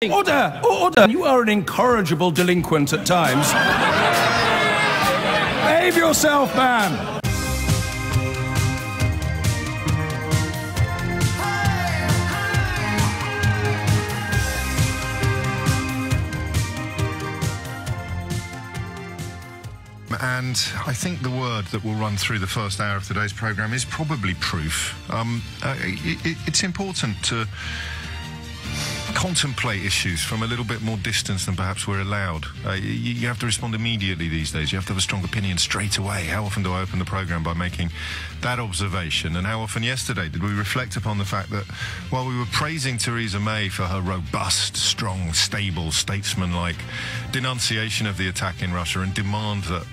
Order! Order! You are an incorrigible delinquent at times. Behave yourself, man! And I think the word that will run through the first hour of today's programme is probably proof. It's important to contemplate issues from a little bit more distance than perhaps we're allowed. You have to respond immediately these days. You have to have a strong opinion straight away. How often do I open the programme by making that observation? And how often yesterday did we reflect upon the fact that while we were praising Theresa May for her robust, strong, stable, statesman-like denunciation of the attack in Russia and demand that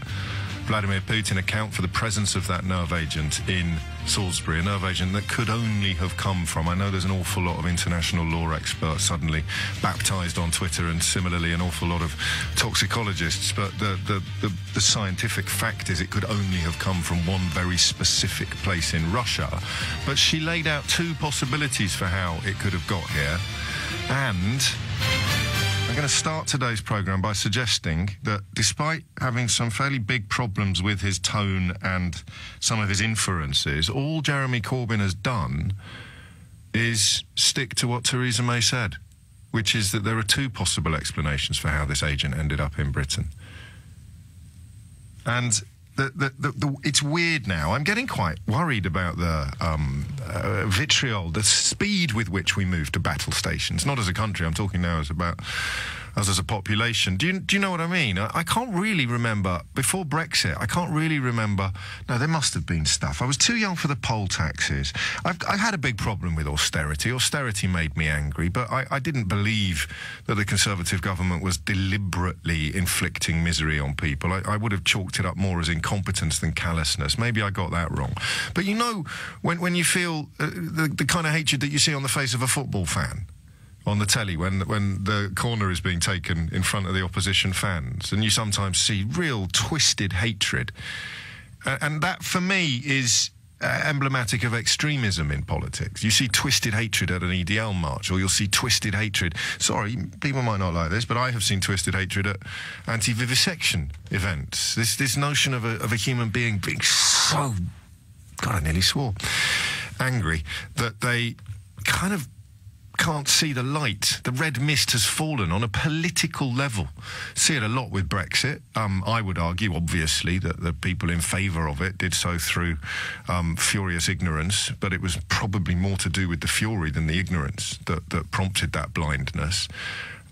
Vladimir Putin account for the presence of that nerve agent in Salisbury, a nerve agent that could only have come from, I know there's an awful lot of international law experts suddenly baptised on Twitter, and similarly an awful lot of toxicologists, but the scientific fact is it could only have come from one very specific place in Russia. But she laid out two possibilities for how it could have got here, and I'm going to start today's programme by suggesting that despite having some fairly big problems with his tone and some of his inferences, all Jeremy Corbyn has done is stick to what Theresa May said, which is that there are two possible explanations for how this agent ended up in Britain. And it's weird now. I'm getting quite worried about the vitriol, the speed with which we move to battle stations. Not as a country, I'm talking now about us as a population. Do you know what I mean? I can't really remember, before Brexit, I can't really remember. No, there must have been stuff. I was too young for the poll taxes. I had a big problem with austerity. Austerity made me angry, but I didn't believe that the Conservative government was deliberately inflicting misery on people. I would have chalked it up more as incompetence than callousness. Maybe I got that wrong. But you know, when you feel the kind of hatred that you see on the face of a football fan on the telly when the corner is being taken in front of the opposition fans, and you sometimes see real twisted hatred, and that for me is emblematic of extremism in politics. You see twisted hatred at an EDL march, or you'll see twisted hatred, sorry, people might not like this, but I have seen twisted hatred at anti-vivisection events. This notion of a human being so, God, I nearly swore, angry that they kind of can't see the light. The red mist has fallen on a political level. See it a lot with Brexit. I would argue, obviously, that the people in favour of it did so through furious ignorance, but it was probably more to do with the fury than the ignorance that prompted that blindness.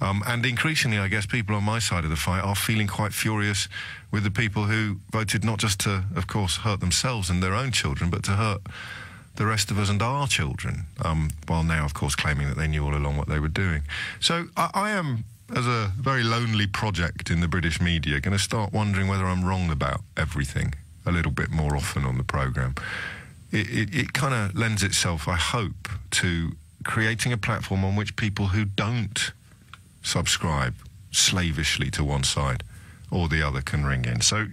And increasingly, I guess, people on my side of the fight are feeling quite furious with the people who voted not just to, of course, hurt themselves and their own children, but to hurt the rest of us and our children, while now, of course, claiming that they knew all along what they were doing. So I am, as a very lonely project in the British media, going to start wondering whether I'm wrong about everything a little bit more often on the programme. It kind of lends itself, I hope, to creating a platform on which people who don't subscribe slavishly to one side or the other can ring in. So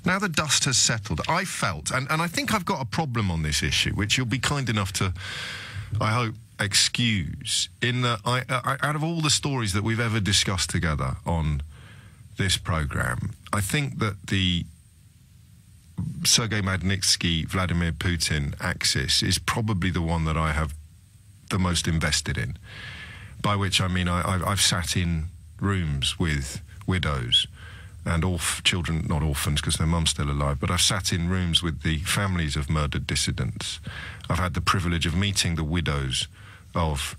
now the dust has settled, I felt, and I think I've got a problem on this issue, which you'll be kind enough to, I hope, excuse, in that I out of all the stories that we've ever discussed together on this programme, I think that the Sergei Magnitsky, Vladimir Putin axis is probably the one that I have the most invested in, by which I mean I've sat in rooms with widows and children, not orphans because their mum's still alive, but I've sat in rooms with the families of murdered dissidents. I've had the privilege of meeting the widows of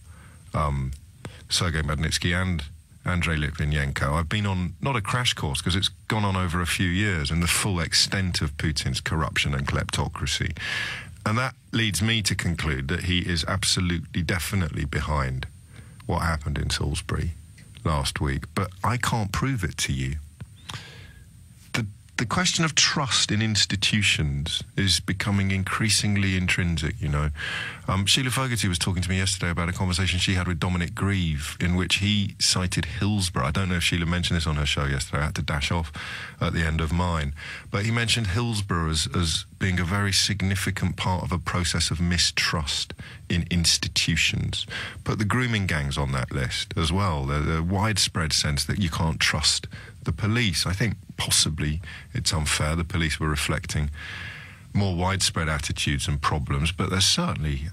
Sergei Magnitsky and Andrei Litvinenko. I've been on, not a crash course, because it's gone on over a few years, and the full extent of Putin's corruption and kleptocracy. And that leads me to conclude that he is absolutely, definitely behind what happened in Salisbury last week. But I can't prove it to you. the question of trust in institutions is becoming increasingly intrinsic, you know. Sheila Fogarty was talking to me yesterday about a conversation she had with Dominic Grieve in which he cited Hillsborough. I don't know if Sheila mentioned this on her show yesterday. I had to dash off at the end of mine. But he mentioned Hillsborough as being a very significant part of a process of mistrust in institutions. Put the grooming gangs on that list as well. The widespread sense that you can't trust the police. I think possibly it's unfair. The police were reflecting more widespread attitudes and problems, but there's certainly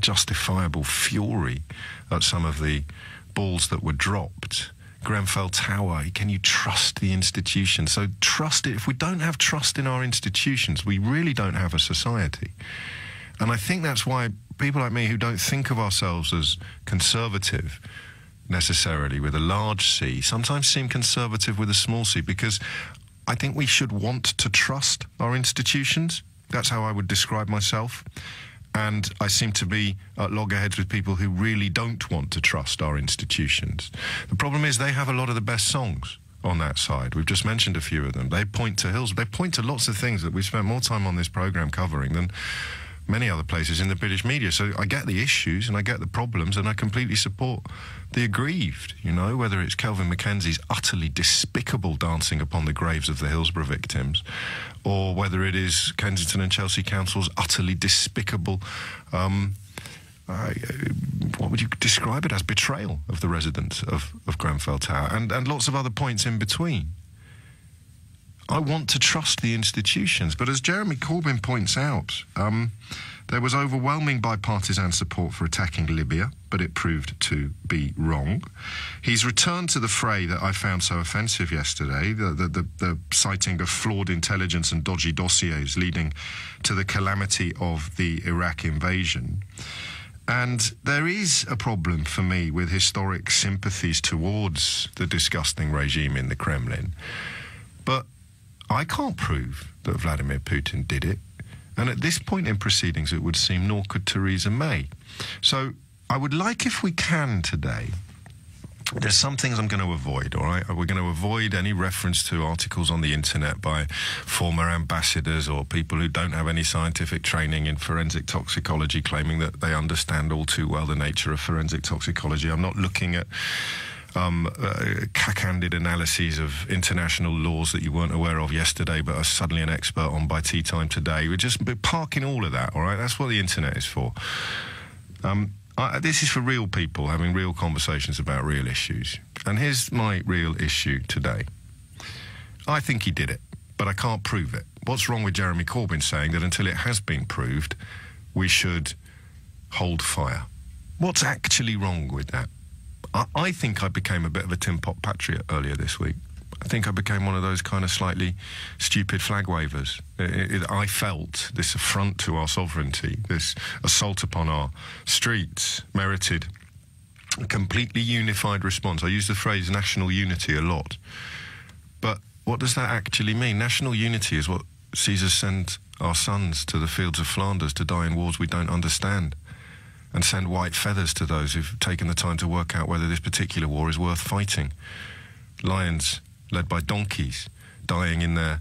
justifiable fury at some of the balls that were dropped. Grenfell Tower, can you trust the institutions? So trust it. If we don't have trust in our institutions, we really don't have a society. And I think that's why people like me who don't think of ourselves as conservative necessarily with a large C sometimes seem conservative with a small c, because I think we should want to trust our institutions. That's how I would describe myself. And I seem to be at loggerheads with people who really don't want to trust our institutions. The problem is they have a lot of the best songs on that side. We've just mentioned a few of them. They point to Hills. They point to lots of things that we've spent more time on this programme covering than many other places in the British media. So I get the issues and I get the problems, and I completely support the aggrieved, you know, whether it's Kelvin Mackenzie's utterly despicable dancing upon the graves of the Hillsborough victims, or whether it is Kensington and Chelsea Council's utterly despicable, what would you describe it as, betrayal of the residents of Grenfell Tower, and lots of other points in between. I want to trust the institutions, but as Jeremy Corbyn points out, there was overwhelming bipartisan support for attacking Libya, but it proved to be wrong. He's returned to the fray that I found so offensive yesterday, the citing of flawed intelligence and dodgy dossiers leading to the calamity of the Iraq invasion. And there is a problem for me with historic sympathies towards the disgusting regime in the Kremlin. But I can't prove that Vladimir Putin did it. And at this point in proceedings, it would seem nor could Theresa May. So I would like, if we can today, there's some things I'm going to avoid, all right? We're going to avoid any reference to articles on the internet by former ambassadors or people who don't have any scientific training in forensic toxicology claiming that they understand all too well the nature of forensic toxicology. I'm not looking at cack-handed analyses of international laws that you weren't aware of yesterday but are suddenly an expert on by tea time today. We're just parking all of that, all right? That's what the internet is for. This is for real people having real conversations about real issues. And here's my real issue today. I think he did it, but I can't prove it. What's wrong with Jeremy Corbyn saying that until it has been proved, we should hold fire? What's actually wrong with that? I think I became a bit of a tin pot patriot earlier this week. I think I became one of those kind of slightly stupid flag wavers. I felt this affront to our sovereignty, this assault upon our streets, merited a completely unified response. I use the phrase national unity a lot. But what does that actually mean? National unity is what sees us send our sons to the fields of Flanders to die in wars we don't understand, and send white feathers to those who've taken the time to work out whether this particular war is worth fighting. Lions led by donkeys, dying in their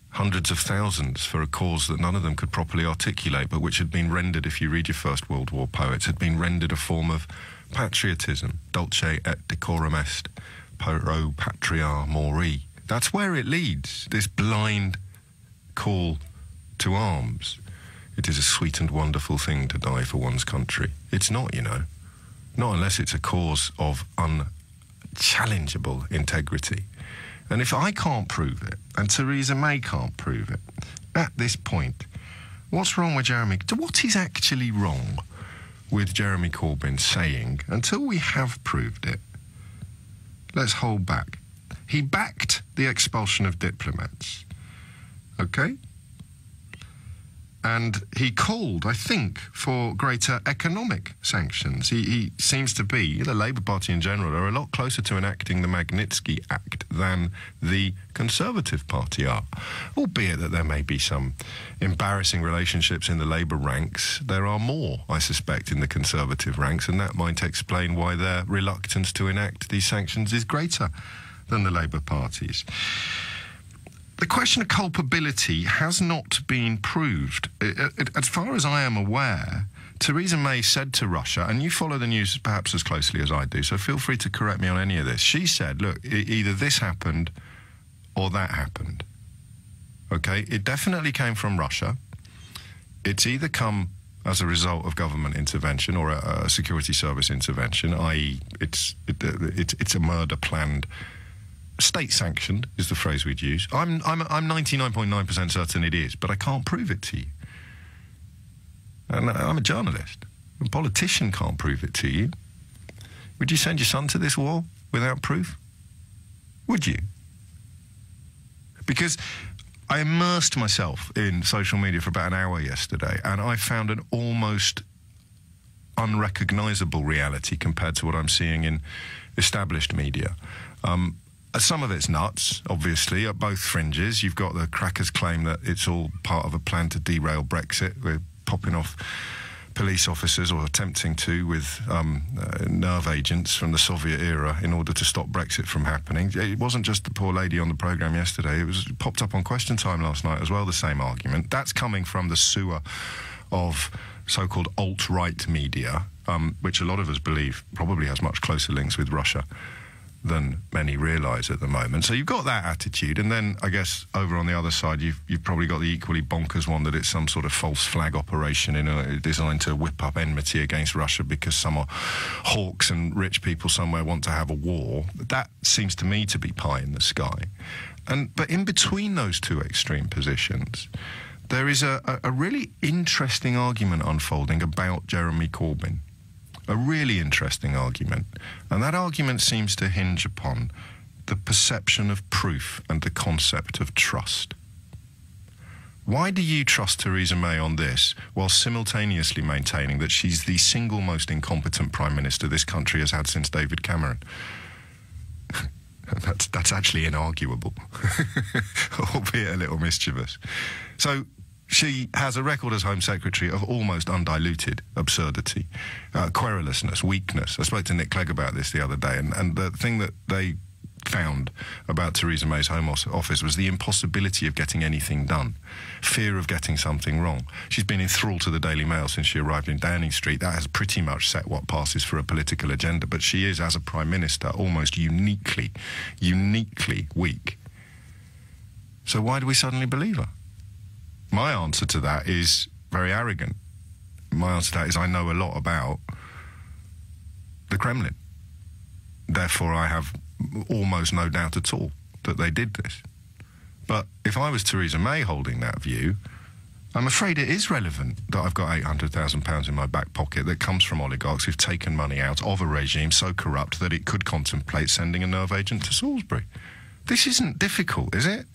hundreds of thousands for a cause that none of them could properly articulate, but which had been rendered, if you read your First World War poets, had been rendered a form of patriotism. Dulce et decorum est, pro patria mori. That's where it leads, this blind call to arms. It is a sweet and wonderful thing to die for one's country. It's not, you know. Not unless it's a cause of unchallengeable integrity. And if I can't prove it, and Theresa May can't prove it, at this point, what's wrong with Jeremy? What is actually wrong with Jeremy Corbyn saying, until we have proved it, let's hold back? He backed the expulsion of diplomats, okay? And he called, I think, for greater economic sanctions. He seems to be, the Labour Party in general, are a lot closer to enacting the Magnitsky Act than the Conservative Party are. Albeit that there may be some embarrassing relationships in the Labour ranks, there are more, I suspect, in the Conservative ranks, and that might explain why their reluctance to enact these sanctions is greater than the Labour Party's. the question of culpability has not been proved. As far as I am aware, Theresa May said to Russia, and you follow the news perhaps as closely as I do, so feel free to correct me on any of this. She said, look, either this happened or that happened. Okay? It definitely came from Russia. It's either come as a result of government intervention or a security service intervention, i.e. it's a murder planned. State-sanctioned is the phrase we'd use. I'm 99.9% certain it is, but I can't prove it to you. And I'm a journalist. A politician can't prove it to you. Would you send your son to this war without proof? Would you? Because I immersed myself in social media for about an hour yesterday, and I found an almost unrecognisable reality compared to what I'm seeing in established media. Some of it's nuts, obviously, at both fringes. You've got the crackers claim that it's all part of a plan to derail Brexit. We're popping off police officers, or attempting to, with nerve agents from the Soviet era in order to stop Brexit from happening. It wasn't just the poor lady on the programme yesterday. It popped up on Question Time last night as well, the same argument. That's coming from the sewer of so-called alt-right media, which a lot of us believe probably has much closer links with Russia than many realise at the moment. So you've got that attitude, and then I guess over on the other side you've probably got the equally bonkers one that it's some sort of false flag operation designed to whip up enmity against Russia because some hawks and rich people somewhere want to have a war. That seems to me to be pie in the sky. But in between those two extreme positions, there is a really interesting argument unfolding about Jeremy Corbyn. A really interesting argument. And that argument seems to hinge upon the perception of proof and the concept of trust. Why do you trust Theresa May on this while simultaneously maintaining that she's the single most incompetent Prime Minister this country has had since David Cameron? That's actually inarguable, albeit a little mischievous. So she has a record as Home Secretary of almost undiluted absurdity, querulousness, weakness. I spoke to Nick Clegg about this the other day, and the thing that they found about Theresa May's Home Office was the impossibility of getting anything done, fear of getting something wrong. She's been enthralled to the Daily Mail since she arrived in Downing Street. That has pretty much set what passes for a political agenda, but she is, as a Prime Minister, almost uniquely weak. So why do we suddenly believe her? My answer to that is very arrogant. My answer to that is I know a lot about the Kremlin. Therefore, I have almost no doubt at all that they did this. But if I was Theresa May holding that view, I'm afraid it is relevant that I've got £800,000 in my back pocket that comes from oligarchs who've taken money out of a regime so corrupt that it could contemplate sending a nerve agent to Salisbury. This isn't difficult, is it?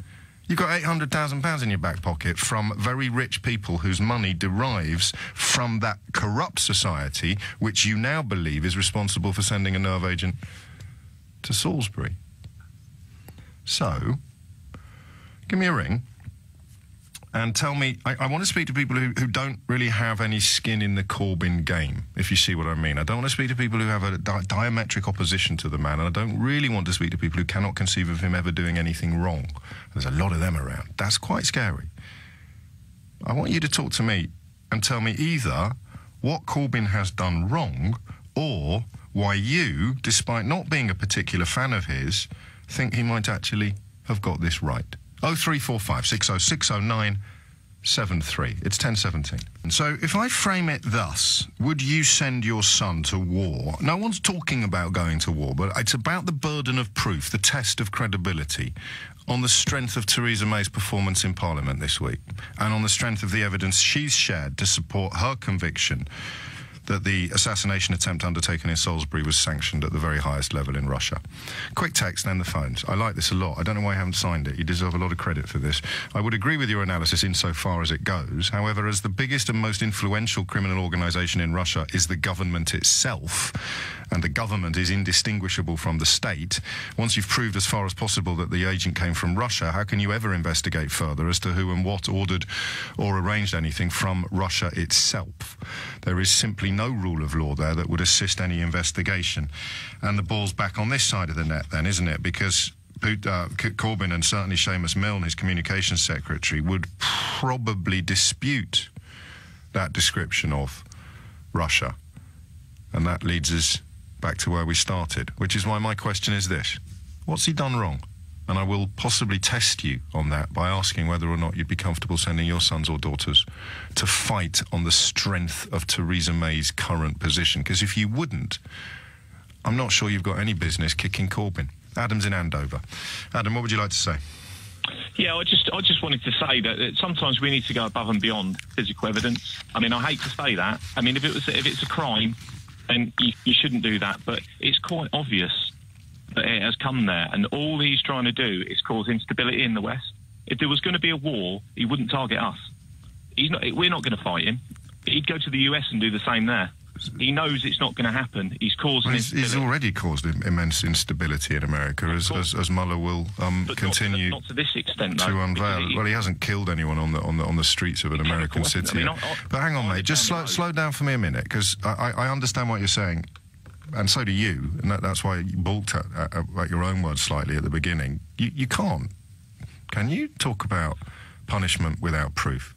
You've got £800,000 in your back pocket from very rich people whose money derives from that corrupt society, which you now believe is responsible for sending a nerve agent to Salisbury. So, give me a ring and tell me, I want to speak to people who don't really have any skin in the Corbyn game, if you see what I mean. I don't want to speak to people who have a diametric opposition to the man, and I don't really want to speak to people who cannot conceive of him ever doing anything wrong. There's a lot of them around. That's quite scary. I want you to talk to me and tell me either what Corbyn has done wrong, or why you, despite not being a particular fan of his, think he might actually have got this right. 0345 6060973. It's 10:17. And so if I frame it thus, would you send your son to war? No one's talking about going to war, but it's about the burden of proof, the test of credibility, on the strength of Theresa May's performance in Parliament this week, and on the strength of the evidence she's shared to support her conviction that the assassination attempt undertaken in Salisbury was sanctioned at the very highest level in Russia. Quick text, then the phones. I like this a lot. I don't know why I haven't signed it. You deserve a lot of credit for this. I would agree with your analysis insofar as it goes. However, as the biggest and most influential criminal organisation in Russia is the government itself, and the government is indistinguishable from the state, once you've proved as far as possible that the agent came from Russia, how can you ever investigate further as to who and what ordered or arranged anything from Russia itself? There is simply no rule of law there that would assist any investigation. And the ball's back on this side of the net then, isn't it? Because Corbyn and certainly Seamus Milne, his communications secretary, would probably dispute that description of Russia. And that leads us back to where we started, which is why my question is this. What's he done wrong? And I will possibly test you on that by asking whether or not you'd be comfortable sending your sons or daughters to fight on the strength of Theresa May's current position. Because if you wouldn't, I'm not sure you've got any business kicking Corbyn. Adam's in Andover. Adam, what would you like to say? Yeah, I just wanted to say that sometimes we need to go above and beyond physical evidence. I mean, I hate to say that. I mean, if it's a crime, then you shouldn't do that. But it's quite obvious that it has come there, and all he's trying to do is cause instability in the West. If there was going to be a war, he wouldn't target us. We're not going to fight him. He'd go to the US and do the same there. He knows it's not going to happen. He's causing instability. He's already caused immense instability in America, as Mueller will continue not to this extent, though, to unveil. Well, he hasn't killed anyone on the streets of an American city. But hang on, mate. Just slow down for me a minute, because I understand what you're saying, and so do you, and that's why you balked at your own words slightly at the beginning. You can't. Can you talk about punishment without proof?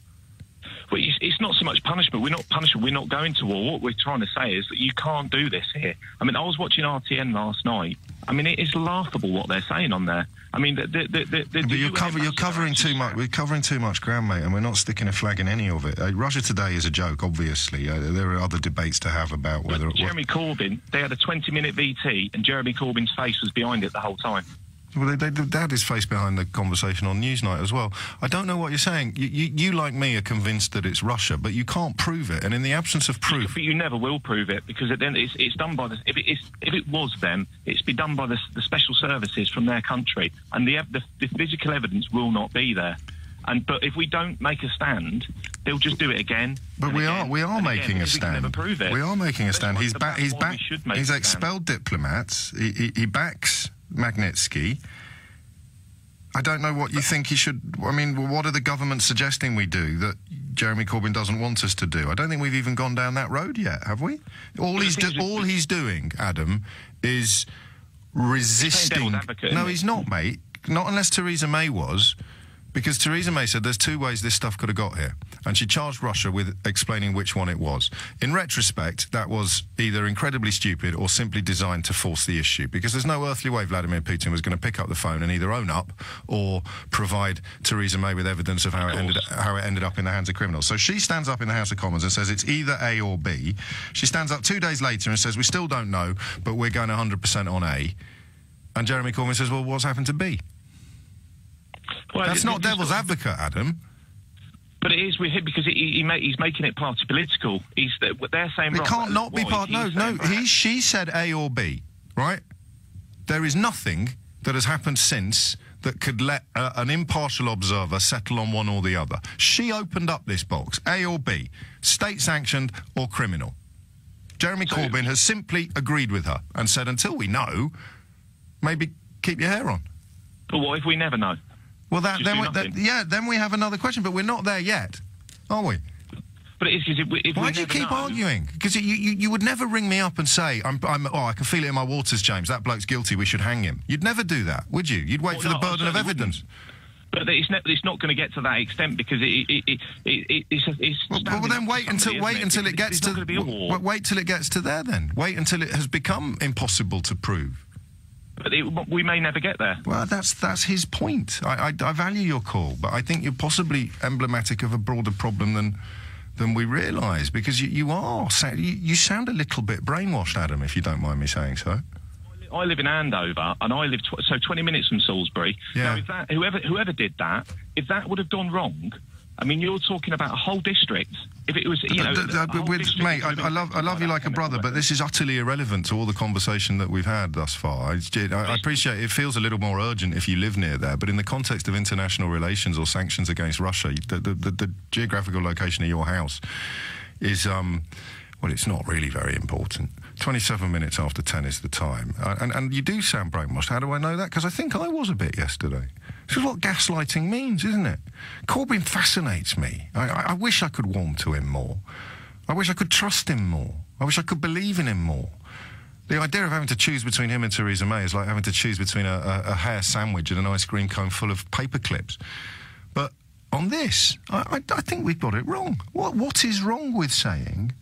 Well, it's not so much punishment. We're not punishment. We're not going to war. What we're trying to say is that you can't do this here. I mean, I was watching RTN last night. I mean, it is laughable what they're saying on there. I mean, but you're covering too much. We're covering too much ground, mate, and we're not sticking a flag in any of it. Russia Today is a joke, obviously. There are other debates to have about whether. Jeremy Corbyn, they had a 20-minute VT, and Jeremy Corbyn's face was behind it the whole time. Well, they had his face behind the conversation on Newsnight as well. I don't know what you're saying. You, like me, are convinced that it's Russia, but you can't prove it. And in the absence of proof... But you never will prove it, because then it's done by the... If it was them, it's be done by the special services from their country, and the physical evidence will not be there. But if we don't make a stand, they'll just do it again. But we are making a stand. We can never prove it. We are making a stand. He's expelled diplomats. He backs Magnitsky. I don't know what you think he should... I mean, what are the governments suggesting we do that Jeremy Corbyn doesn't want us to do? I don't think we've even gone down that road yet, have we? All he's doing, Adam, is resisting... No, he's not, mate. Not unless Theresa May was... Because Theresa May said there's two ways this stuff could have got here. And she charged Russia with explaining which one it was. In retrospect, that was either incredibly stupid or simply designed to force the issue. Because there's no earthly way Vladimir Putin was going to pick up the phone and either own up or provide Theresa May with evidence of how it ended up in the hands of criminals. So she stands up in the House of Commons and says it's either A or B. She stands up 2 days later and says we still don't know, but we're going 100% on A. And Jeremy Corbyn says, well, what's happened to B? Well, that's not devil's advocate, Adam. But it is with him because he's making it party political. They're saying it can't not be part. No. She said A or B, right? There is nothing that has happened since that could let an impartial observer settle on one or the other. She opened up this box, A or B, state-sanctioned or criminal. Jeremy Corbyn has simply agreed with her and said, until we know, maybe keep your hair on. But what if we never know? Well, then we have another question, but we're not there yet, are we? But it is because why do you keep arguing? Because you would never ring me up and say, I can feel it in my waters, James. That bloke's guilty. We should hang him. You'd never do that, would you? You'd wait for the burden of evidence. But it's not going to get to that extent because it's. Well, then wait until it gets to. Wait till it gets to there. Then wait until it has become impossible to prove. But we may never get there. Well, that's his point. I value your call, but I think you're possibly emblematic of a broader problem than we realise, because you sound a little bit brainwashed, Adam, if you don't mind me saying so. I live in Andover, and I live 20 minutes from Salisbury. Yeah. Now, whoever did that, if that would have gone wrong, I mean, you're talking about a whole district. If it was, mate, I love you like a brother, but this is utterly irrelevant to all the conversation that we've had thus far. I appreciate it feels a little more urgent if you live near there, but in the context of international relations or sanctions against Russia, the geographical location of your house is, well, it's not really very important. 27 minutes after 10 is the time. And you do sound brainwashed. How do I know that? Because I think I was a bit yesterday. This is what gaslighting means, isn't it? Corbyn fascinates me. I wish I could warm to him more. I wish I could trust him more. I wish I could believe in him more. The idea of having to choose between him and Theresa May is like having to choose between a hair sandwich and an ice cream cone full of paper clips. But on this, I think we've got it wrong. What is wrong with saying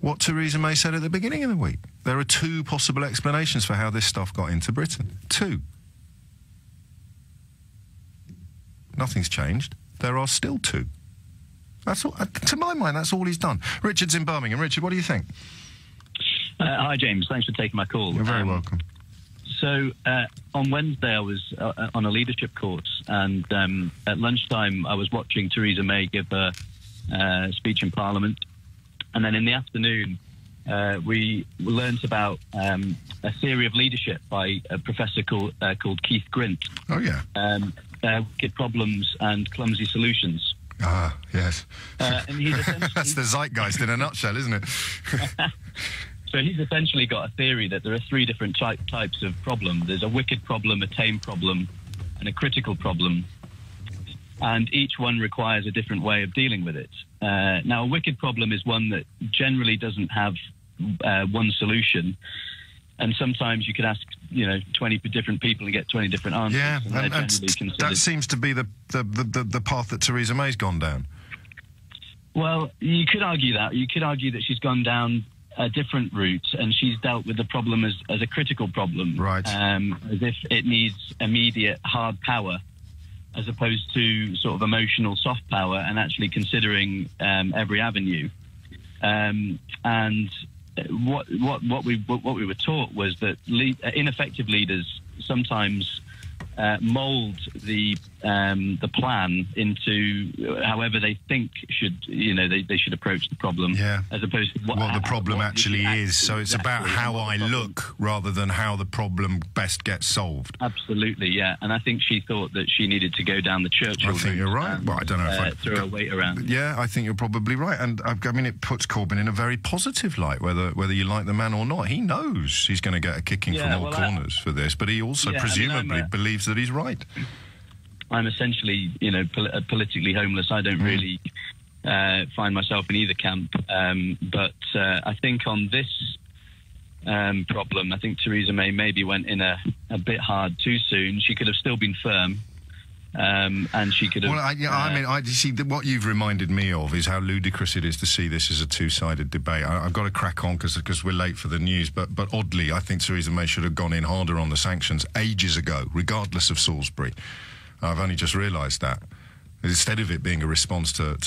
what Theresa May said at the beginning of the week? There are two possible explanations for how this stuff got into Britain. Two. Nothing's changed. There are still two. That's all, to my mind, that's all he's done. Richard's in Birmingham. Richard, what do you think? Hi, James. Thanks for taking my call. You're very welcome. So, on Wednesday, I was on a leadership course, and at lunchtime, I was watching Theresa May give her speech in Parliament. And then in the afternoon, we learnt about a theory of leadership by a professor called Keith Grint. Oh, yeah. Wicked Problems and Clumsy Solutions. Ah, yes. And he's That's the zeitgeist in a nutshell, isn't it? So he's essentially got a theory that there are three different types of problem. There's a wicked problem, a tame problem, and a critical problem. And each one requires a different way of dealing with it. Now, a wicked problem is one that generally doesn't have one solution. And sometimes you could ask, 20 different people and get 20 different answers. Yeah, and that seems to be the path that Theresa May's gone down. Well, you could argue that. You could argue that she's gone down a different route, and she's dealt with the problem as a critical problem. Right. As if it needs immediate hard power, as opposed to sort of emotional soft power, and actually considering every avenue. And what we were taught was that ineffective leaders sometimes mould the plan into however they think they should approach the problem. Yeah. As opposed to what the problem actually is. So it's about how I look rather than how the problem best gets solved. Absolutely, yeah. And I think she thought that she needed to go down the Churchill route. I think you're right. Well, I don't know if I throw her weight around. Yeah, I think you're probably right. And I mean, it puts Corbyn in a very positive light, whether you like the man or not. He knows he's going to get a kicking from all corners for this, but he also presumably believes that he's right. I'm essentially, politically homeless. I don't really find myself in either camp. But I think on this problem, I think Theresa May maybe went in a bit hard too soon. She could have still been firm. And she could have... Well, you see, what you've reminded me of is how ludicrous it is to see this as a two-sided debate. I've got to crack on because we're late for the news, but oddly, I think Theresa May should have gone in harder on the sanctions ages ago, regardless of Salisbury. I've only just realised that. Instead of it being a response to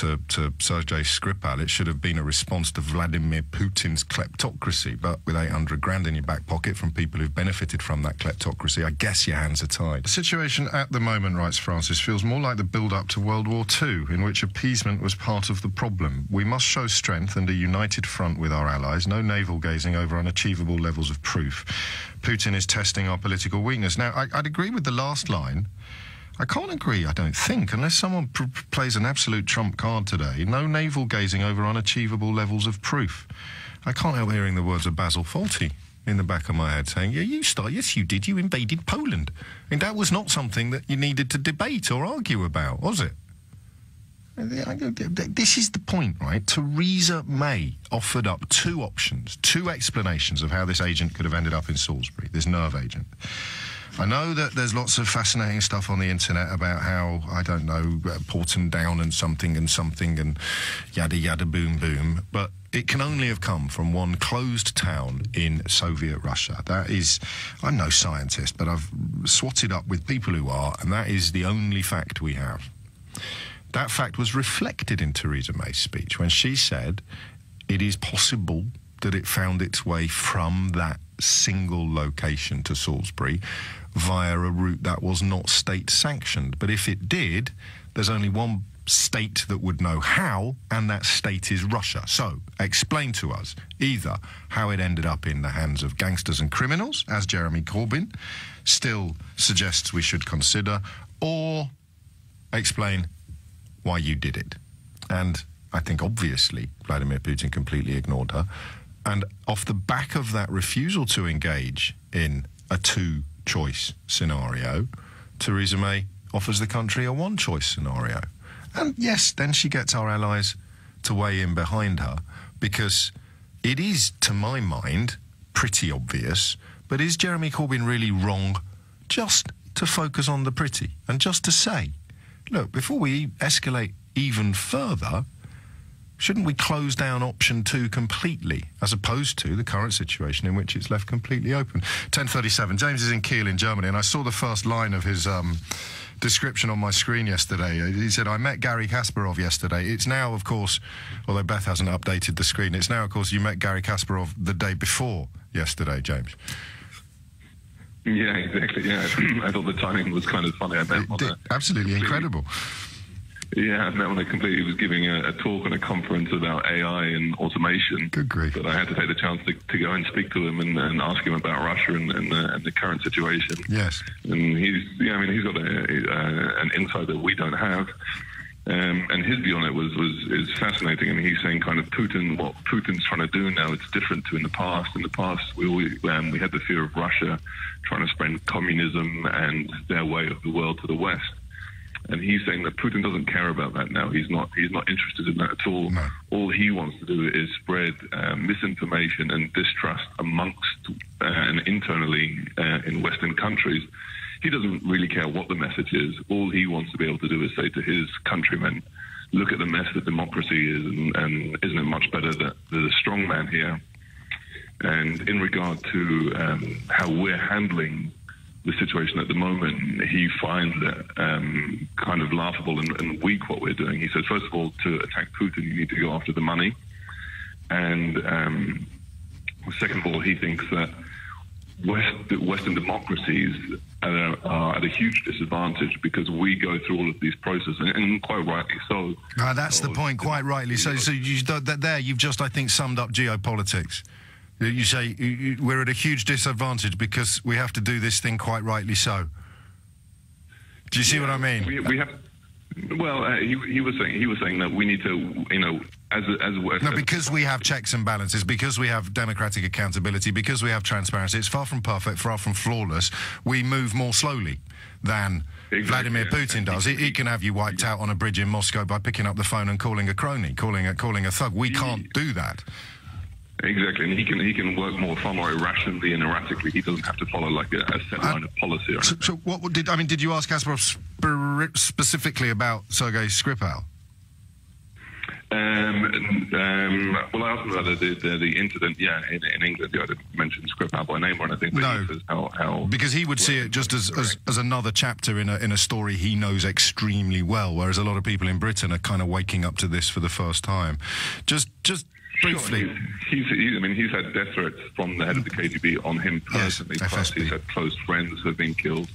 Sergei Skripal, it should have been a response to Vladimir Putin's kleptocracy, but with 800 grand in your back pocket from people who've benefited from that kleptocracy, I guess your hands are tied. The situation at the moment, writes Francis, feels more like the build-up to World War II, in which appeasement was part of the problem. We must show strength and a united front with our allies, no navel-gazing over unachievable levels of proof. Putin is testing our political weakness. Now, I'd agree with the last line. I can't agree, I don't think, unless someone plays an absolute trump card today. No navel-gazing over unachievable levels of proof. I can't help hearing the words of Basil Fawlty in the back of my head saying, yes, you did, you invaded Poland. And that was not something that you needed to debate or argue about, was it? This is the point, right? Theresa May offered up two options, two explanations of how this agent could have ended up in Salisbury, this nerve agent. I know that there's lots of fascinating stuff on the internet about how, I don't know, Porton Down and something and yada yada boom boom, but it can only have come from one closed town in Soviet Russia. That is, I'm no scientist, but I've swatted up with people who are, and that is the only fact we have. That fact was reflected in Theresa May's speech when she said it is possible that it found its way from that single location to Salisbury via a route that was not state-sanctioned. But if it did, there's only one state that would know how, and that state is Russia. So, explain to us either how it ended up in the hands of gangsters and criminals, as Jeremy Corbyn still suggests we should consider, or explain why you did it. And I think, obviously, Vladimir Putin completely ignored her. And off the back of that refusal to engage in a two-choice scenario, Theresa May offers the country a one-choice scenario. And yes, then she gets our allies to weigh in behind her, because it is, to my mind, pretty obvious, but is Jeremy Corbyn really wrong just to focus on the pretty and just to say, look, before we escalate even further, shouldn't we close down option 2 completely, as opposed to the current situation in which it's left completely open? 10:37. James is in Kiel in Germany, and I saw the first line of his description on my screen yesterday. He said, I met Gary Kasparov yesterday. It's now, of course, although Beth hasn't updated the screen, it's now, of course, you met Gary Kasparov the day before yesterday, James. Yeah, exactly, yeah. I thought the timing was kind of funny. I met absolutely incredible. Yeah, I met when he was giving a talk on a conference about AI and automation. Good grief. But I had to take the chance to go and speak to him and ask him about Russia and the current situation. Yes. And he's got an insight that we don't have. And his view on it is fascinating. And he's saying kind of what Putin's trying to do now, it's different to in the past. In the past, we had the fear of Russia trying to spread communism and their way of the world to the West. And he's saying that Putin doesn't care about that now. He's not interested in that at all. No. All he wants to do is spread misinformation and distrust amongst and internally in Western countries. He doesn't really care what the message is. All he wants to be able to do is say to his countrymen, look at the mess that democracy is, and isn't it much better that there's a strong man here? And in regard to how we're handling the situation at the moment, he finds it kind of laughable and weak what we're doing. He says, first of all, to attack Putin, you need to go after the money. And second of all, he thinks that Western democracies are at a huge disadvantage because we go through all of these processes, and quite rightly so. That's the point, quite rightly. So you've just, I think, summed up geopolitics. You say we're at a huge disadvantage because we have to do this thing quite rightly so. Do you see what I mean? We have. Well, he was saying that we need to, because we have checks and balances, because we have democratic accountability, because we have transparency. It's far from perfect, far from flawless. We move more slowly than Vladimir Putin does. He can have you wiped out on a bridge in Moscow by picking up the phone and calling a crony, calling a thug. We can't do that. Exactly, and he can work far more irrationally and erratically. He doesn't have to follow like a set line of policy. So what did you ask Kasparov specifically about Sergei Skripal? Well, I asked him about the incident. Yeah, in England, I didn't mention Skripal by name or anything. But no, he says how because he would see it just as another chapter in a story he knows extremely well, whereas a lot of people in Britain are kind of waking up to this for the first time. Just briefly. Sure. He's had death threats from the head of the KGB on him personally. Yes, plus, he's had close friends who have been killed.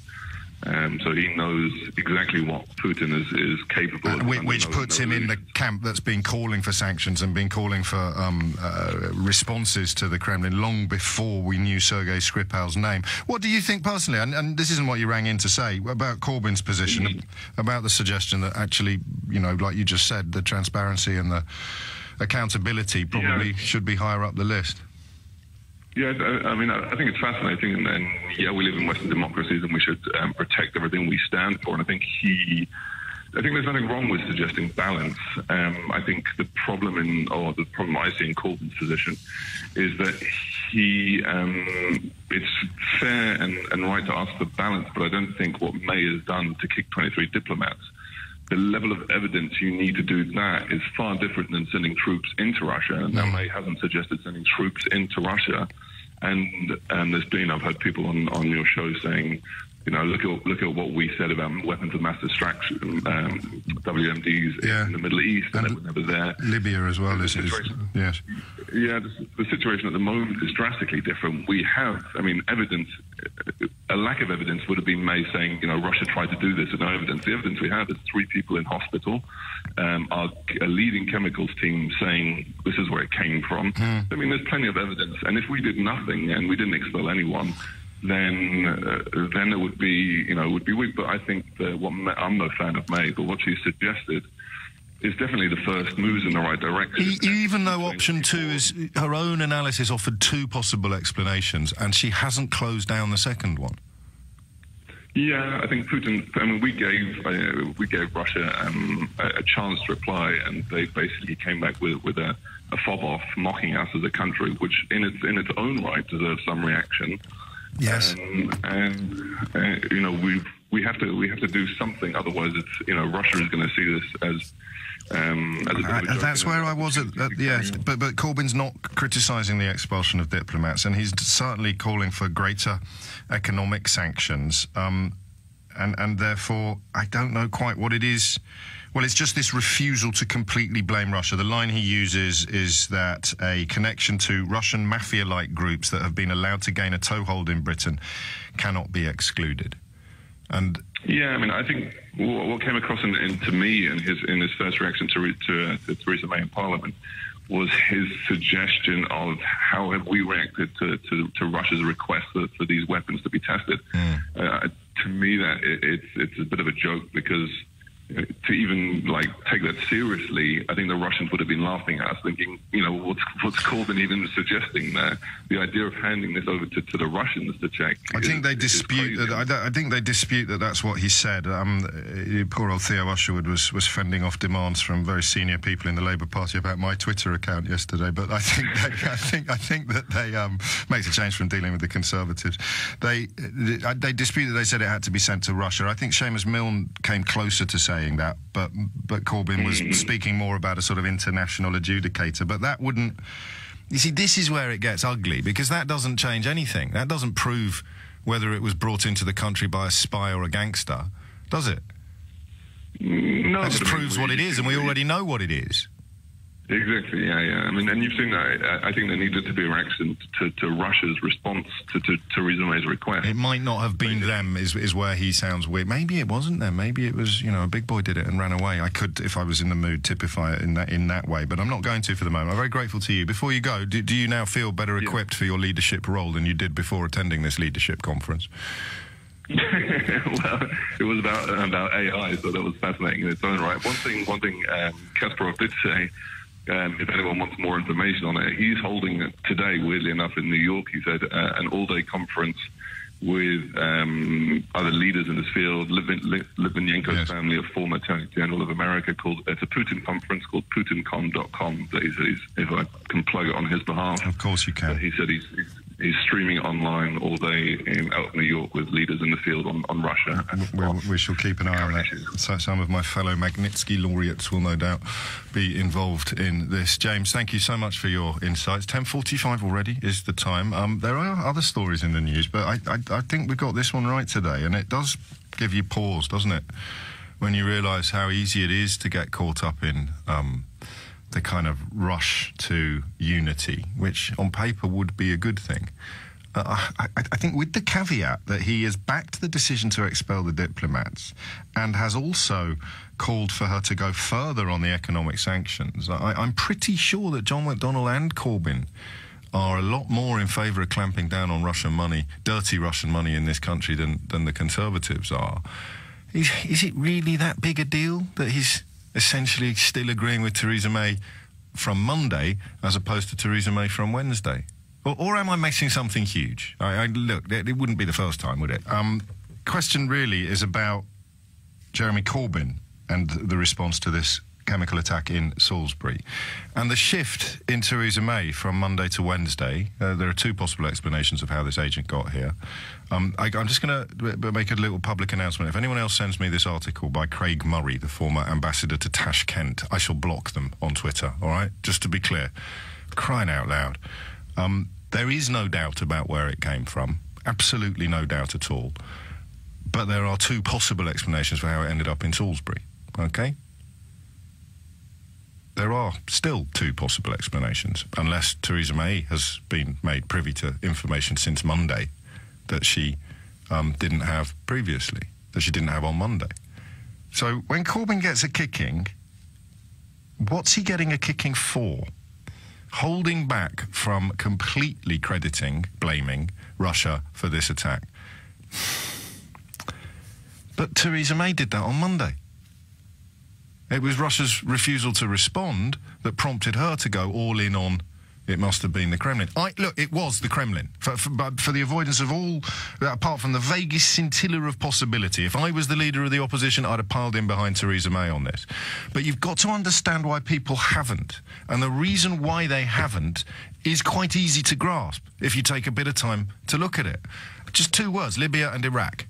So he knows exactly what Putin is capable of. Which puts him in the camp that's been calling for sanctions and been calling for responses to the Kremlin long before we knew Sergei Skripal's name. What do you think personally, and this isn't what you rang in to say, about Corbyn's position, about the suggestion that actually, like you just said, the transparency and the accountability probably should be higher up the list? Yeah, I think it's fascinating, and we live in Western democracies, and we should protect everything we stand for. And I think there's nothing wrong with suggesting balance. I think the problem I see in Corbyn's position is that it's fair and right to ask for balance, but I don't think what May has done to kick 23 diplomats, the level of evidence you need to do that is far different than sending troops into Russia. Now, May hasn't suggested sending troops into Russia. And there's been, I've heard people on your show saying, look at what we said about weapons of mass destruction, WMDs in the Middle East, and they were never there. Libya as well, yes. Yeah, the situation at the moment is drastically different. We have, evidence. A lack of evidence would have been May saying, Russia tried to do this with no evidence. The evidence we have is 3 people in hospital, our leading chemicals team saying this is where it came from. There's plenty of evidence. And if we did nothing and we didn't expel anyone, then it would be, would be weak. But I think that I'm no fan of May, but what she suggested is definitely the first moves in the right direction. Even though option 2 is, her own analysis offered 2 possible explanations, and she hasn't closed down the second one. Yeah, I think Putin. I mean, we gave Russia a chance to reply, and they basically came back with a fob off, mocking us as a country, which in its own right deserves some reaction. Yes, and you know, we have to do something, otherwise it's, you know, Russia is going to see this as a bit of a joke. That's where I was yes, but Corbyn's not criticising the expulsion of diplomats, and he's certainly calling for greater economic sanctions, and therefore I don't know quite what it is. Well, it's just this refusal to completely blame Russia. The line he uses is that a connection to Russian mafia-like groups that have been allowed to gain a toehold in Britain cannot be excluded. And yeah, I mean, I think what came across to me in his first reaction to Theresa May in Parliament was his suggestion of how have we reacted to Russia's request for these weapons to be tested. To me, that it's a bit of a joke, because to even take that seriously, I think the Russians would have been laughing at us, thinking, you know, what's Corbyn even suggesting there? The idea of handing this over to the Russians to check. I think they dispute that. I think they dispute that that's what he said. Poor old Theo Usherwood was fending off demands from very senior people in the Labour Party about my Twitter account yesterday. But I think that they makes a change from dealing with the Conservatives. They dispute that they said it had to be sent to Russia. I think Seamus Milne came closer to saying that, but Corbyn was speaking more about a sort of international adjudicator. But that wouldn't... You see, this is where it gets ugly, because that doesn't change anything. That doesn't prove whether it was brought into the country by a spy or a gangster, does it? No. That just proves what it is, and we already know what it is. Exactly, yeah. I mean, and you've seen that. I think there needed to be a reaction to Russia's response to Theresa May's request. It might not have been them, is where he sounds weird. Maybe it wasn't them. Maybe it was, you know, a big boy did it and ran away. I could, if I was in the mood, typify it in that way, but I'm not going to for the moment. I'm very grateful to you. Before you go, do you now feel better equipped for your leadership role than you did before attending this leadership conference? Well, it was about AI, so that was fascinating in its own right. One thing Kasparov did say, if anyone wants more information on it, he's holding today, weirdly enough, in New York, he said, an all-day conference with other leaders in this field. Litvinenko's family, a former Attorney General of America, it's a Putin conference called PutinCon.com. That if I can plug it on his behalf. Of course you can. He said he's streaming online all day out in New York with leaders in the field on Russia. We shall keep an eye on that. So some of my fellow Magnitsky laureates will no doubt be involved in this. James, thank you so much for your insights. 10:45 already is the time. There are other stories in the news, but I think we got this one right today, and it does give you pause, doesn't it, when you realise how easy it is to get caught up in the kind of rush to unity, which on paper would be a good thing. I think with the caveat that he has backed the decision to expel the diplomats and has also called for her to go further on the economic sanctions. I'm pretty sure that John McDonnell and Corbyn are a lot more in favour of clamping down on Russian money, dirty Russian money in this country than the Conservatives are. Is it really that big a deal that he's essentially still agreeing with Theresa May from Monday as opposed to Theresa May from Wednesday? Or am I missing something huge? Look, it wouldn't be the first time, would it? Question really is about Jeremy Corbyn and the response to this chemical attack in Salisbury. And the shift in Theresa May from Monday to Wednesday, there are two possible explanations of how this agent got here. I'm just going to make a little public announcement. If anyone else sends me this article by Craig Murray, the former ambassador to Tashkent, I shall block them on Twitter, all right? Just to be clear. Crying out loud. There is no doubt about where it came from. Absolutely no doubt at all. But there are two possible explanations for how it ended up in Salisbury, okay? There are still two possible explanations, unless Theresa May has been made privy to information since Monday that she didn't have previously, that she didn't have on Monday. So when Corbyn gets a kicking, what's he getting a kicking for? Holding back from completely blaming Russia for this attack. But Theresa May did that on Monday. It was Russia's refusal to respond that prompted her to go all in on It must have been the Kremlin. Look, it was the Kremlin. But for the avoidance of all, apart from the vaguest scintilla of possibility, if I was the leader of the opposition, I'd have piled in behind Theresa May on this. But you've got to understand why people haven't. And the reason why they haven't is quite easy to grasp if you take a bit of time to look at it. Just 2 words, Libya and Iraq.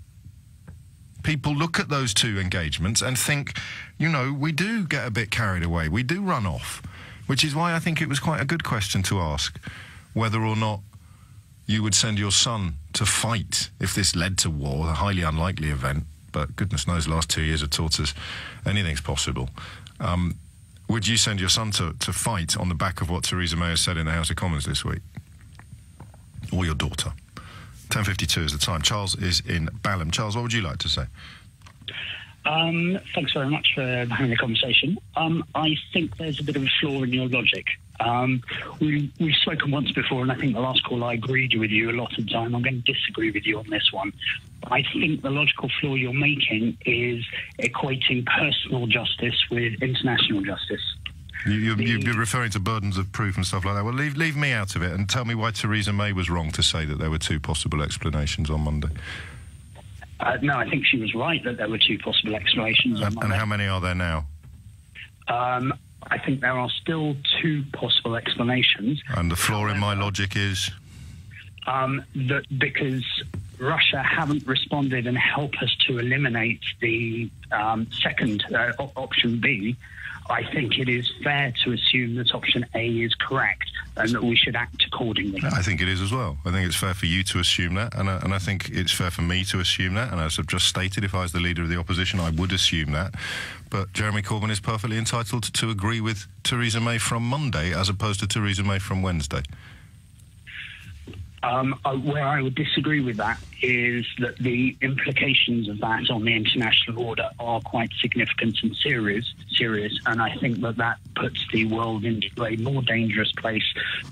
People look at those 2 engagements and think, you know, we do get a bit carried away. We do run off. Which is why I think it was quite a good question to ask, whether or not you would send your son to fight if this led to war, a highly unlikely event, but goodness knows the last 2 years have taught us anything's possible. Would you send your son to fight on the back of what Theresa May has said in the House of Commons this week? Or your daughter? 10:52 is the time. Charles is in Balham. Charles, what would you like to say? Thanks very much for having the conversation. I think there's a bit of a flaw in your logic. We've spoken once before, and I think the last call I agreed with you a lot of the time. I'm going to disagree with you on this one. I think the logical flaw you're making is equating personal justice with international justice. You're referring to burdens of proof and stuff like that. Well, leave me out of it and tell me why Theresa May was wrong to say that there were 2 possible explanations on Monday. No, I think she was right that there were 2 possible explanations. And how many are there now? I think there are still 2 possible explanations. And the flaw in my logic is? That because Russia haven't responded and helped us to eliminate the second option B, I think it is fair to assume that option A is correct and that we should act accordingly. I think it is as well. I think it's fair for you to assume that, and I think it's fair for me to assume that, and as I've just stated, if I was the leader of the opposition, I would assume that. But Jeremy Corbyn is perfectly entitled to agree with Theresa May from Monday as opposed to Theresa May from Wednesday. Where I would disagree with that is that the implications of that on the international order are quite significant and serious, and I think that puts the world into a more dangerous place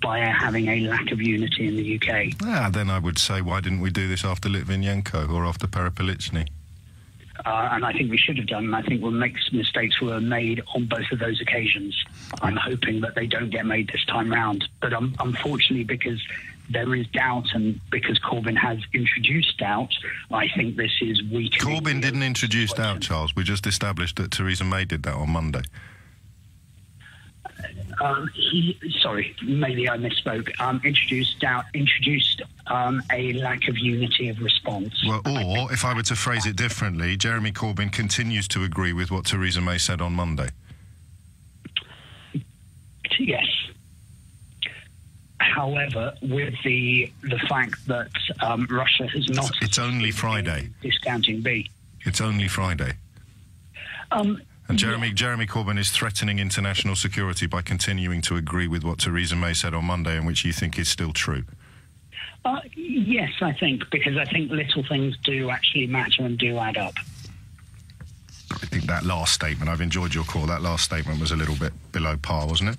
by having a lack of unity in the UK. Then I would say, why didn't we do this after Litvinenko or after Perepelitsny? And I think we should have done, and I think mistakes were made on both of those occasions. I'm hoping that they don't get made this time round. But unfortunately, because there is doubt and because Corbyn has introduced doubt, I think this is weakening. Corbyn didn't introduce doubt, Charles. We just established that Theresa May did that on Monday. Maybe I misspoke. Introduced doubt, introduced a lack of unity of response. Well, or, if I were to phrase it differently, Jeremy Corbyn continues to agree with what Theresa May said on Monday. Yes. However, with the fact that Russia has not... It's only Friday. Discounting B. It's only Friday. And Jeremy Corbyn is threatening international security by continuing to agree with what Theresa May said on Monday, and which you think is still true. Yes, I think, because I think little things do actually matter and do add up. I think that last statement, I've enjoyed your call, that last statement was a little bit below par, wasn't it?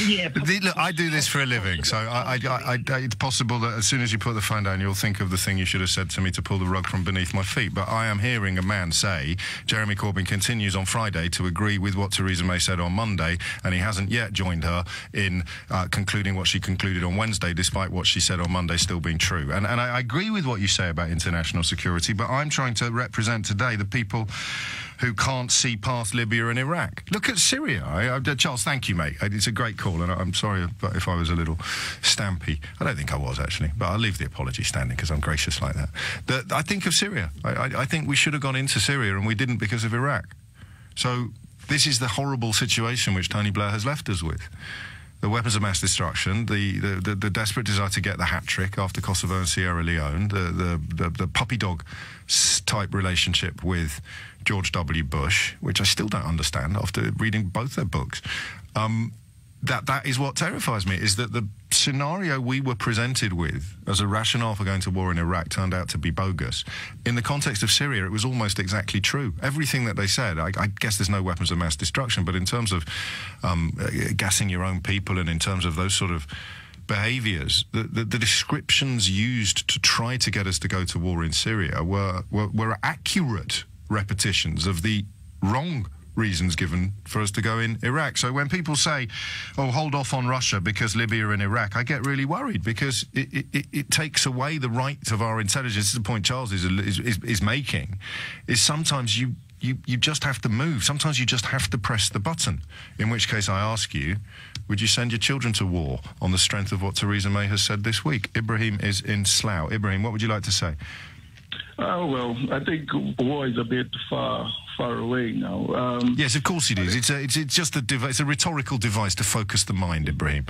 Yeah. Look, I do this for a living, so it's possible that as soon as you put the phone down, you'll think of the thing you should have said to me to pull the rug from beneath my feet. But I am hearing a man say, Jeremy Corbyn continues on Friday to agree with what Theresa May said on Monday, and he hasn't yet joined her in concluding what she concluded on Wednesday, despite what she said on Monday still being true. And I agree with what you say about international security, but I'm trying to represent today the people who can't see past Libya and Iraq. Look at Syria. Charles, thank you, mate. It's a great call, and I'm sorry if I was a little stampy. I don't think I was, actually, but I'll leave the apology standing because I'm gracious like that. I think of Syria. I think we should have gone into Syria, and we didn't because of Iraq. So this is the horrible situation which Tony Blair has left us with. The weapons of mass destruction, the desperate desire to get the hat-trick after Kosovo and Sierra Leone, the puppy dog type relationship with George W. Bush, which I still don't understand after reading both their books. That is what terrifies me, is that the scenario we were presented with as a rationale for going to war in Iraq turned out to be bogus. In the context of Syria, it was almost exactly true. Everything that they said, I guess there's no weapons of mass destruction, but in terms of gassing your own people and in terms of those sort of behaviours, the descriptions used to try to get us to go to war in Syria were accurate repetitions of the wrong reasons given for us to go in Iraq. So when people say, oh, hold off on Russia because Libya and Iraq, I get really worried because it takes away the right of our intelligence. This is the point Charles is making, is sometimes you just have to move. Sometimes you just have to press the button. In which case, I ask you, would you send your children to war on the strength of what Theresa May has said this week? Ibrahim is in Slough. Ibrahim, what would you like to say? Well, I think war is a bit far away now. Yes, of course it is. It's just it's a rhetorical device to focus the mind, Ibrahim.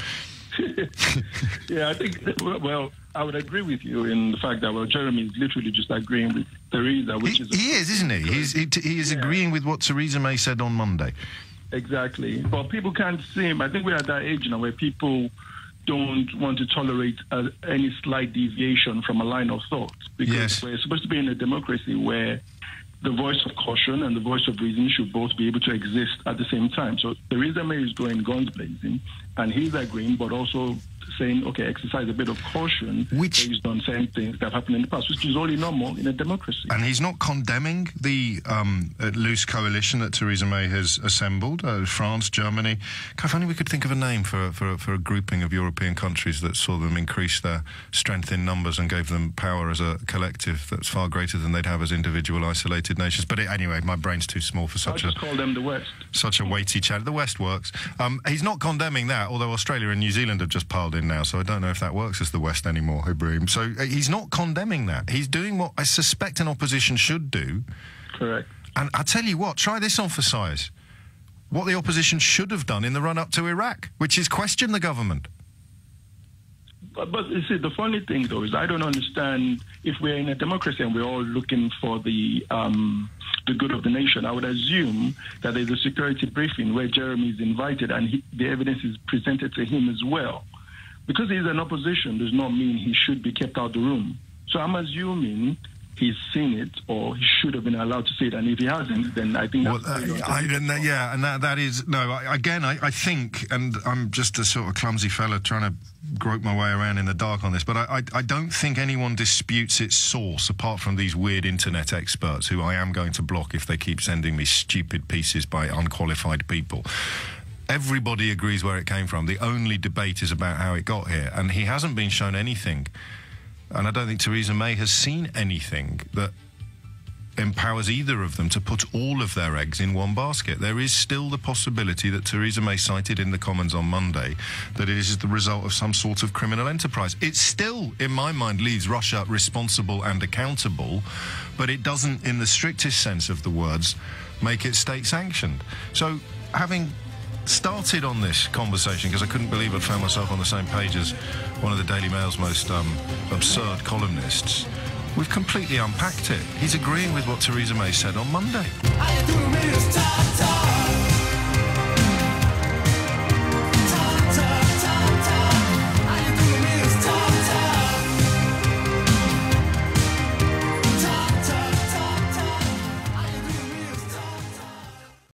Yeah, I think, well, I would agree with you in the fact that, well, Jeremy is literally just agreeing with Theresa, which He is, isn't he? He is agreeing with what Theresa May said on Monday. Exactly. But people can't see him. I think we're at that age now where people don't want to tolerate any slight deviation from a line of thought. Because we're supposed to be in a democracy where the voice of caution and the voice of reason should both be able to exist at the same time. So Theresa May is going guns blazing, and he's agreeing, but also saying, okay, exercise a bit of caution based on certain things that have happened in the past, which is only normal in a democracy. And he's not condemning the loose coalition that Theresa May has assembled, France, Germany. If only we could think of a name for a grouping of European countries that saw them increase their strength in numbers and gave them power as a collective that's far greater than they'd have as individual isolated nations. But anyway, my brain's too small for such I'll just call them the West. Such a weighty chat. The West works. He's not condemning that, although Australia and New Zealand have just piled in now, so I don't know if that works as the West anymore, Ibrahim. So he's not condemning that. He's doing what I suspect an opposition should do. Correct. And I tell you what, try this on for size. What the opposition should have done in the run-up to Iraq, which is question the government. But you see, the funny thing, though, is I don't understand if we're in a democracy and we're all looking for the good of the nation. I would assume that there's a security briefing where Jeremy is invited and the evidence is presented to him as well. Because he's an opposition does not mean he should be kept out of the room. So I'm assuming he's seen it, or he should have been allowed to see it. And if he hasn't, then I think that's... that is... No, I think, and I'm just a sort of clumsy fella trying to grope my way around in the dark on this, but I don't think anyone disputes its source, apart from these weird internet experts, who I am going to block if they keep sending me stupid pieces by unqualified people. Everybody agrees where it came from. The only debate is about how it got here. And he hasn't been shown anything. And I don't think Theresa May has seen anything that empowers either of them to put all of their eggs in one basket. There is still the possibility that Theresa May cited in the Commons on Monday that it is the result of some sort of criminal enterprise. It still, in my mind, leaves Russia responsible and accountable, but it doesn't, in the strictest sense of the words, make it state-sanctioned. So, having started on this conversation, because I couldn't believe I'd found myself on the same page as one of the Daily Mail's most absurd columnists, we've completely unpacked it. He's agreeing with what Theresa May said on Monday.